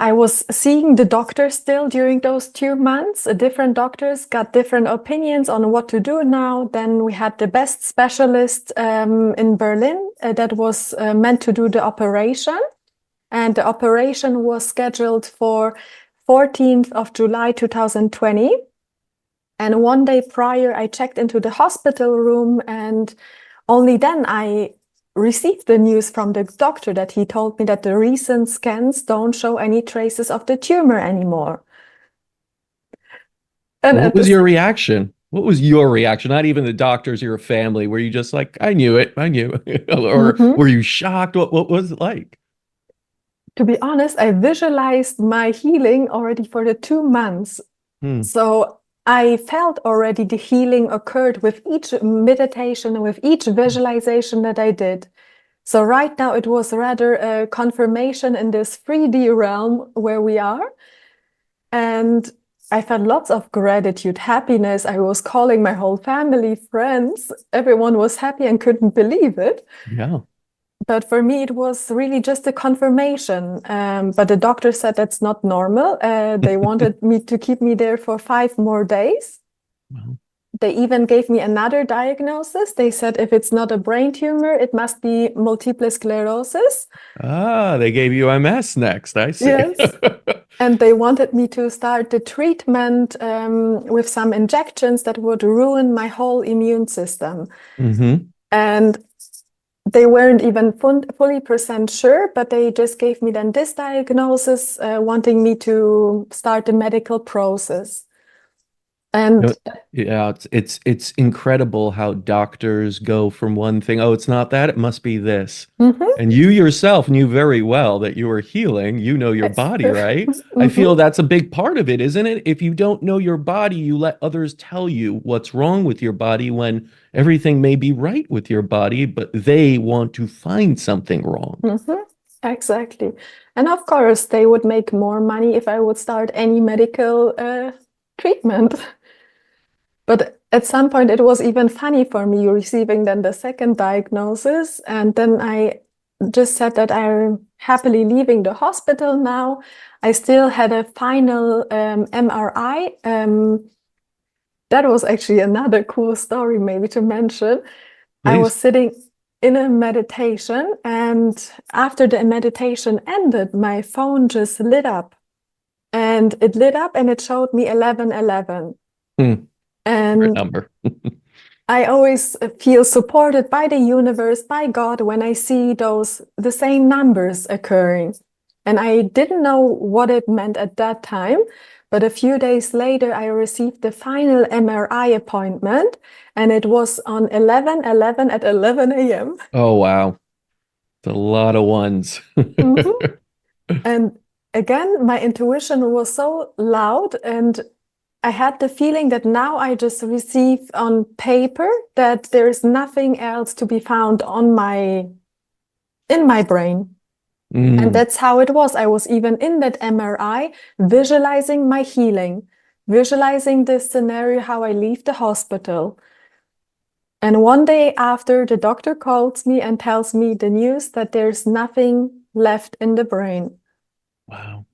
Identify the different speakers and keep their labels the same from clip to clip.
Speaker 1: I was seeing the doctor still during those 2 months. Different doctors got different opinions on what to do now. Then we had the best specialist in Berlin that was meant to do the operation. And the operation was scheduled for 14th of July 2020. And one day prior, I checked into the hospital room, and only then I received the news from the doctor that he told me that the recent scans don't show any traces of the tumor anymore. And
Speaker 2: What was your reaction? What was your reaction? Not even the doctors, your family. Were you just like, I knew it, I knew it? Or were you shocked? What was it like?
Speaker 1: To be honest, I visualized my healing already for the 2 months.
Speaker 2: Hmm.
Speaker 1: So I felt already the healing occurred with each meditation, with each visualization that I did. So right now it was rather a confirmation in this 3D realm where we are. And I felt lots of gratitude, happiness. I was calling my whole family, friends. Everyone was happy and couldn't believe it.
Speaker 2: Yeah.
Speaker 1: But for me, it was really just a confirmation. But the doctor said that's not normal. They wanted me to keep me there for 5 more days.
Speaker 2: Wow.
Speaker 1: They even gave me another diagnosis. They said if it's not a brain tumor, it must be multiple sclerosis.
Speaker 2: Ah, they gave you MS next. I see.
Speaker 1: Yes. And they wanted me to start the treatment with some injections that would ruin my whole immune system.
Speaker 2: Mm-hmm.
Speaker 1: And they weren't even fully percent sure, but they just gave me then this diagnosis, wanting me to start the medical process. And
Speaker 2: Yeah, it's incredible how doctors go from one thing, oh, it's not that, it must be this.
Speaker 1: mhm,
Speaker 2: And you yourself knew very well that you were healing. You know your body, right? I feel
Speaker 1: mhm,
Speaker 2: that's a big part of it, isn't it? If you don't know your body, you let others tell you what's wrong with your body when everything may be right with your body, but they want to find something wrong.
Speaker 1: mhm, exactly. And of course, they would make more money if I would start any medical treatment. But at some point, it was even funny for me receiving then the second diagnosis. And then I just said that I'm happily leaving the hospital now. I still had a final MRI. That was actually another cool story, maybe to mention. I was
Speaker 2: Please.
Speaker 1: sitting in a meditation, and after the meditation ended, my phone just lit up. And it lit up and it showed me 1111.
Speaker 2: Hmm. Favorite
Speaker 1: And
Speaker 2: number.
Speaker 1: I always feel supported by the universe, by God, when I see the same numbers occurring. And I didn't know what it meant at that time. But a few days later, I received the final MRI appointment, and it was on 11/11 at 11 a.m.
Speaker 2: Oh, wow. It's a lot of ones.
Speaker 1: Mhm. And again, my intuition was so loud, and I had the feeling that now I just receive on paper that there is nothing else to be found in my brain. And
Speaker 2: Mm.
Speaker 1: that's how it was. I was even in that MRI visualizing my healing, visualizing this scenario, how I leave the hospital. And one day after, the doctor calls me and tells me the news that there's nothing left in the brain.
Speaker 2: Wow.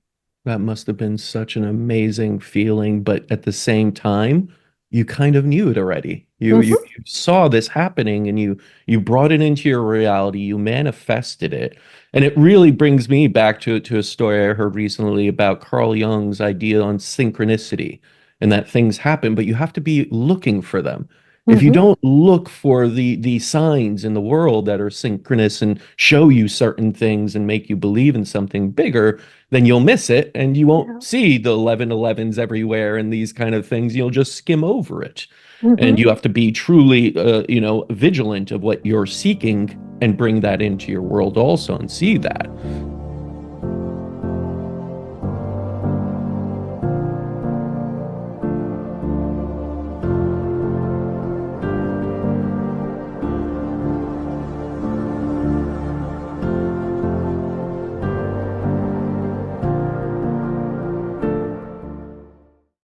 Speaker 2: That must have been such an amazing feeling, but at the same time, you kind of knew it already.
Speaker 1: Mhm,
Speaker 2: You saw this happening and you brought it into your reality, you manifested it. And it really brings me back to a story I heard recently about Carl Jung's idea on synchronicity and that things happen, but you have to be looking for them. If you
Speaker 1: mhm.
Speaker 2: don't look for the signs in the world that are synchronous and show you certain things and make you believe in something bigger, then you'll miss it and you won't
Speaker 1: Yeah.
Speaker 2: see the 1111s everywhere and these kind of things. You'll just skim over it. And you
Speaker 1: Mhm.
Speaker 2: have to be truly, vigilant of what you're seeking and bring that into your world also and see that.